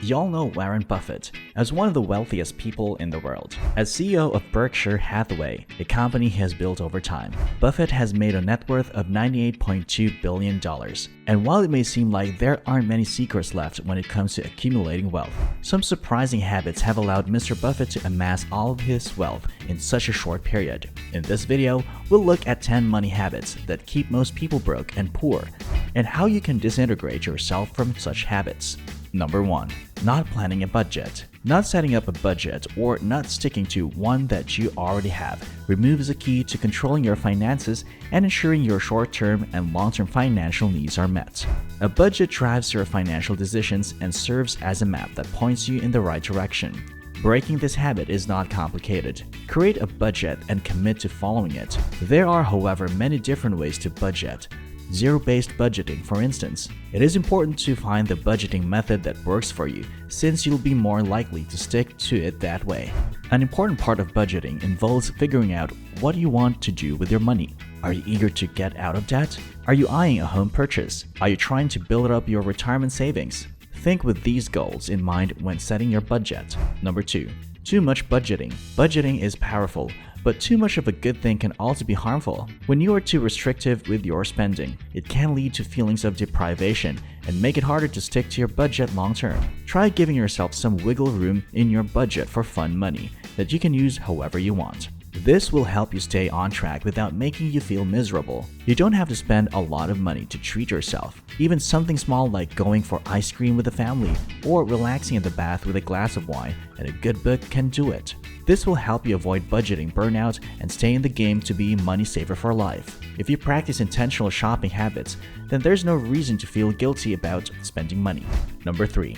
We all know Warren Buffett as one of the wealthiest people in the world. As CEO of Berkshire Hathaway, a company he has built over time, Buffett has made a net worth of $98.2 billion. And while it may seem like there aren't many secrets left when it comes to accumulating wealth, some surprising habits have allowed Mr. Buffett to amass all of his wealth in such a short period. In this video, we'll look at 10 money habits that keep most people broke and poor, and how you can disintegrate yourself from such habits. Number 1. Not planning a budget. Not setting up a budget or not sticking to one that you already have removes a key to controlling your finances and ensuring your short-term and long-term financial needs are met. A budget drives your financial decisions and serves as a map that points you in the right direction. Breaking this habit is not complicated. Create a budget and commit to following it. There are, however, many different ways to budget. Zero-based budgeting, for instance. It is important to find the budgeting method that works for you, since you'll be more likely to stick to it that way. An important part of budgeting involves figuring out what you want to do with your money. Are you eager to get out of debt? Are you eyeing a home purchase? Are you trying to build up your retirement savings? Think with these goals in mind when setting your budget. Number 2. Too much budgeting. Budgeting is powerful, but too much of a good thing can also be harmful. When you are too restrictive with your spending, it can lead to feelings of deprivation and make it harder to stick to your budget long term. Try giving yourself some wiggle room in your budget for fun money that you can use however you want. This will help you stay on track without making you feel miserable. You don't have to spend a lot of money to treat yourself. Even something small like going for ice cream with the family or relaxing in the bath with a glass of wine and a good book can do it. This will help you avoid budgeting burnout and stay in the game to be a money saver for life. If you practice intentional shopping habits, then there's no reason to feel guilty about spending money. Number 3.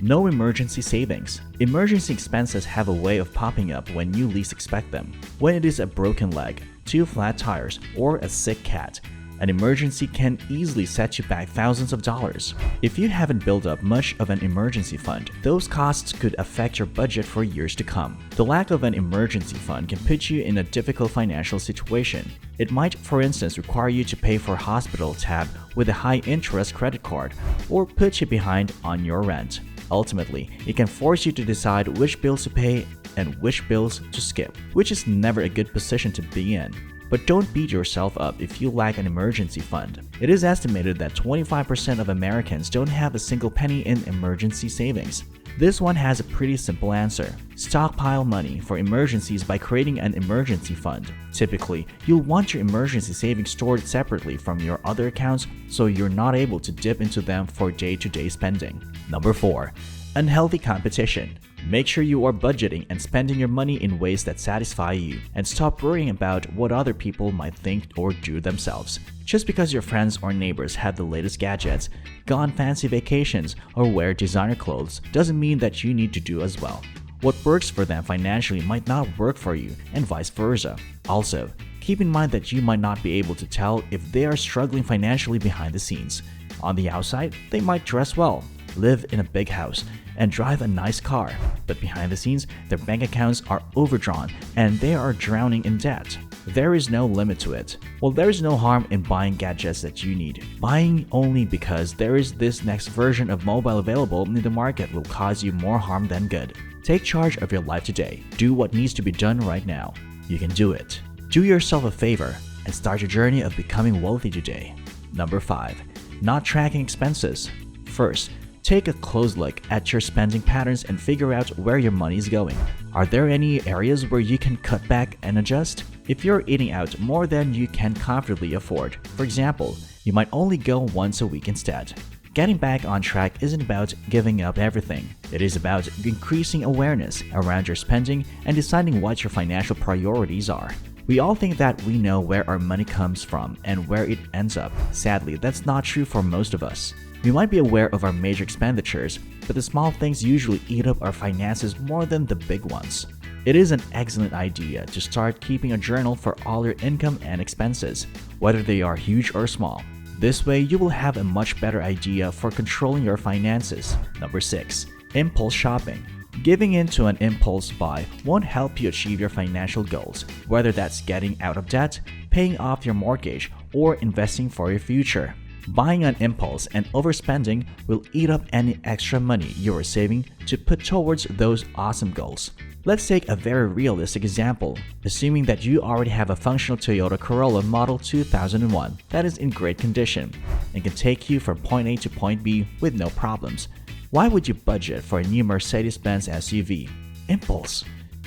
No emergency savings. Emergency expenses have a way of popping up when you least expect them. When it is a broken leg, 2 flat tires, or a sick cat, an emergency can easily set you back thousands of dollars. If you haven't built up much of an emergency fund, those costs could affect your budget for years to come. The lack of an emergency fund can put you in a difficult financial situation. It might, for instance, require you to pay for a hospital tab with a high-interest credit card, or put you behind on your rent. Ultimately, it can force you to decide which bills to pay and which bills to skip, which is never a good position to be in. But don't beat yourself up if you lack an emergency fund. It is estimated that 25% of Americans don't have a single penny in emergency savings. This one has a pretty simple answer. Stockpile money for emergencies by creating an emergency fund. Typically, you'll want your emergency savings stored separately from your other accounts so you're not able to dip into them for day-to-day spending. Number 4. Unhealthy competition. Make sure you are budgeting and spending your money in ways that satisfy you, and stop worrying about what other people might think or do themselves. Just because your friends or neighbors have the latest gadgets, go on fancy vacations, or wear designer clothes doesn't mean that you need to do as well. What works for them financially might not work for you, and vice versa. Also, keep in mind that you might not be able to tell if they are struggling financially behind the scenes. On the outside, they might dress well, live in a big house, and drive a nice car, but behind the scenes, their bank accounts are overdrawn and they are drowning in debt. There is no limit to it. Well, there is no harm in buying gadgets that you need. Buying only because there is this next version of mobile available in the market will cause you more harm than good. Take charge of your life today. Do what needs to be done right now. You can do it. Do yourself a favor and start your journey of becoming wealthy today. Number 5. Not tracking expenses. First, take a close look at your spending patterns and figure out where your money is going. Are there any areas where you can cut back and adjust? If you're eating out more than you can comfortably afford, for example, you might only go once a week instead. Getting back on track isn't about giving up everything. It is about increasing awareness around your spending and deciding what your financial priorities are. We all think that we know where our money comes from and where it ends up. Sadly, that's not true for most of us. We might be aware of our major expenditures, but the small things usually eat up our finances more than the big ones. It is an excellent idea to start keeping a journal for all your income and expenses, whether they are huge or small. This way, you will have a much better idea for controlling your finances. Number 6. Impulse shopping. Giving in to an impulse buy won't help you achieve your financial goals, whether that's getting out of debt, paying off your mortgage, or investing for your future. Buying on impulse and overspending will eat up any extra money you are saving to put towards those awesome goals. Let's take a very realistic example, assuming that you already have a functional Toyota Corolla Model 2001 that is in great condition and can take you from point A to point B with no problems. Why would you budget for a new Mercedes-Benz SUV? Impulse.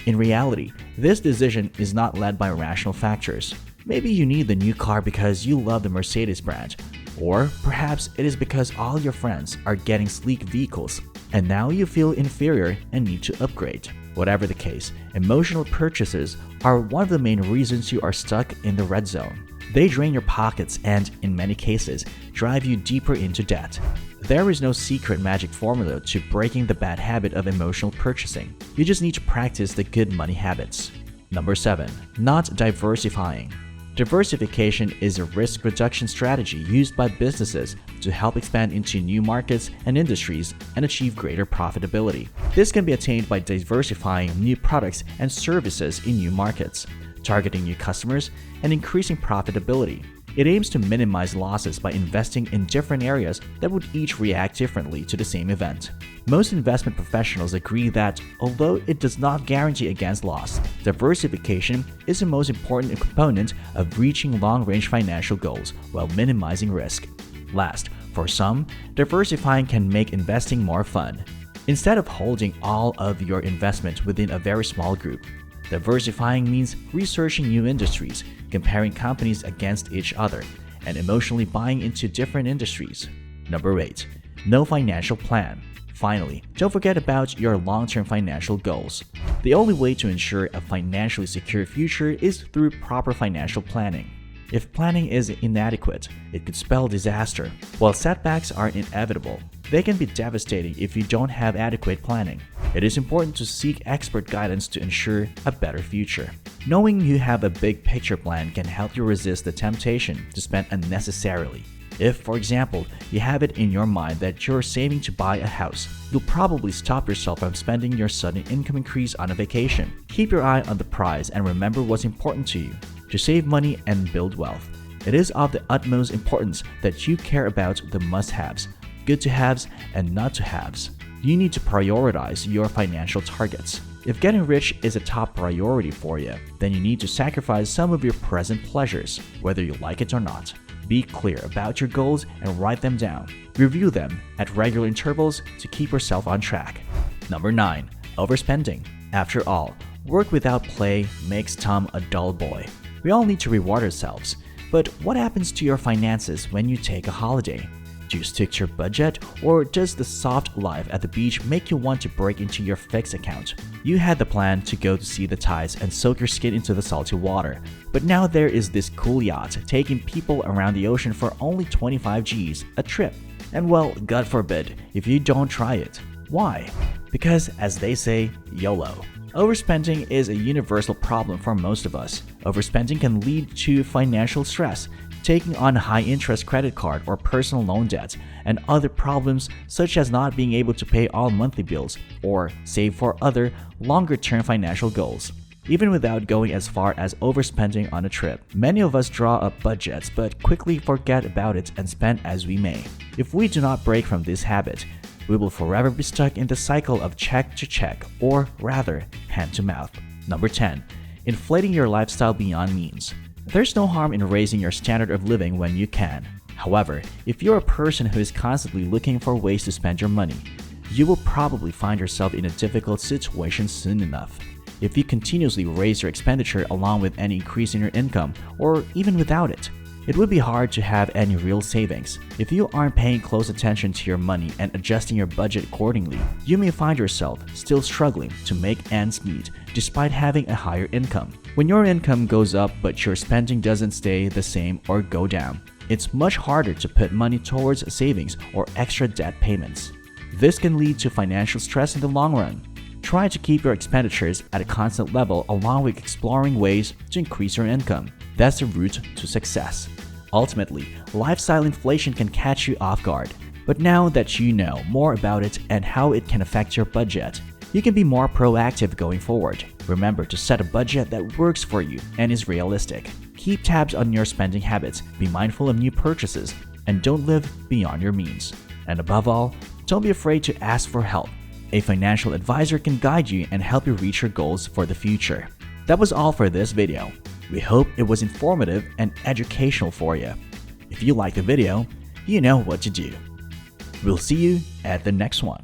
In reality, this decision is not led by rational factors. Maybe you need the new car because you love the Mercedes brand, or perhaps it is because all your friends are getting sleek vehicles and now you feel inferior and need to upgrade. Whatever the case, emotional purchases are one of the main reasons you are stuck in the red zone. They drain your pockets and, in many cases, drive you deeper into debt. There is no secret magic formula to breaking the bad habit of emotional purchasing. You just need to practice the good money habits. Number 7. Not diversifying. Diversification is a risk reduction strategy used by businesses to help expand into new markets and industries and achieve greater profitability. This can be attained by diversifying new products and services in new markets, targeting new customers, and increasing profitability. It aims to minimize losses by investing in different areas that would each react differently to the same event. Most investment professionals agree that, although it does not guarantee against loss, diversification is the most important component of reaching long-range financial goals while minimizing risk. Last, for some, diversifying can make investing more fun. Instead of holding all of your investment within a very small group, diversifying means researching new industries, comparing companies against each other, and emotionally buying into different industries. Number 8. No financial plan. Finally, don't forget about your long-term financial goals. The only way to ensure a financially secure future is through proper financial planning. If planning is inadequate, it could spell disaster. While setbacks are inevitable, they can be devastating if you don't have adequate planning. It is important to seek expert guidance to ensure a better future. Knowing you have a big picture plan can help you resist the temptation to spend unnecessarily. If, for example, you have it in your mind that you're saving to buy a house, you'll probably stop yourself from spending your sudden income increase on a vacation. Keep your eye on the prize and remember what's important to you: to save money and build wealth. It is of the utmost importance that you care about the must-haves, good-to-haves, and not-to-haves. You need to prioritize your financial targets. If getting rich is a top priority for you, then you need to sacrifice some of your present pleasures, whether you like it or not. Be clear about your goals and write them down. Review them at regular intervals to keep yourself on track. Number 9. Overspending. After all, work without play makes Tom a dull boy. We all need to reward ourselves. But what happens to your finances when you take a holiday? Do you stick to your budget, or does the soft life at the beach make you want to break into your fixed account? You had the plan to go to see the tides and soak your skin into the salty water, but now there is this cool yacht taking people around the ocean for only 25 Gs a trip. And well, God forbid if you don't try it. Why? Because, as they say, YOLO. Overspending is a universal problem for most of us. Overspending can lead to financial stress, taking on high-interest credit card or personal loan debts, and other problems such as not being able to pay all monthly bills or save for other longer-term financial goals. Even without going as far as overspending on a trip, many of us draw up budgets but quickly forget about it and spend as we may. If we do not break from this habit, we will forever be stuck in the cycle of check to check, or rather, hand to mouth. Number 10. Inflating your lifestyle beyond means. There's no harm in raising your standard of living when you can. However, if you're a person who is constantly looking for ways to spend your money, you will probably find yourself in a difficult situation soon enough. If you continuously raise your expenditure along with any increase in your income, or even without it, it would be hard to have any real savings. If you aren't paying close attention to your money and adjusting your budget accordingly, you may find yourself still struggling to make ends meet despite having a higher income. When your income goes up but your spending doesn't stay the same or go down, it's much harder to put money towards savings or extra debt payments. This can lead to financial stress in the long run. Try to keep your expenditures at a constant level along with exploring ways to increase your income. That's the route to success. Ultimately, lifestyle inflation can catch you off guard. But now that you know more about it and how it can affect your budget, you can be more proactive going forward. Remember to set a budget that works for you and is realistic. Keep tabs on your spending habits, be mindful of new purchases, and don't live beyond your means. And above all, don't be afraid to ask for help. A financial advisor can guide you and help you reach your goals for the future. That was all for this video. We hope it was informative and educational for you. If you liked the video, you know what to do. We'll see you at the next one.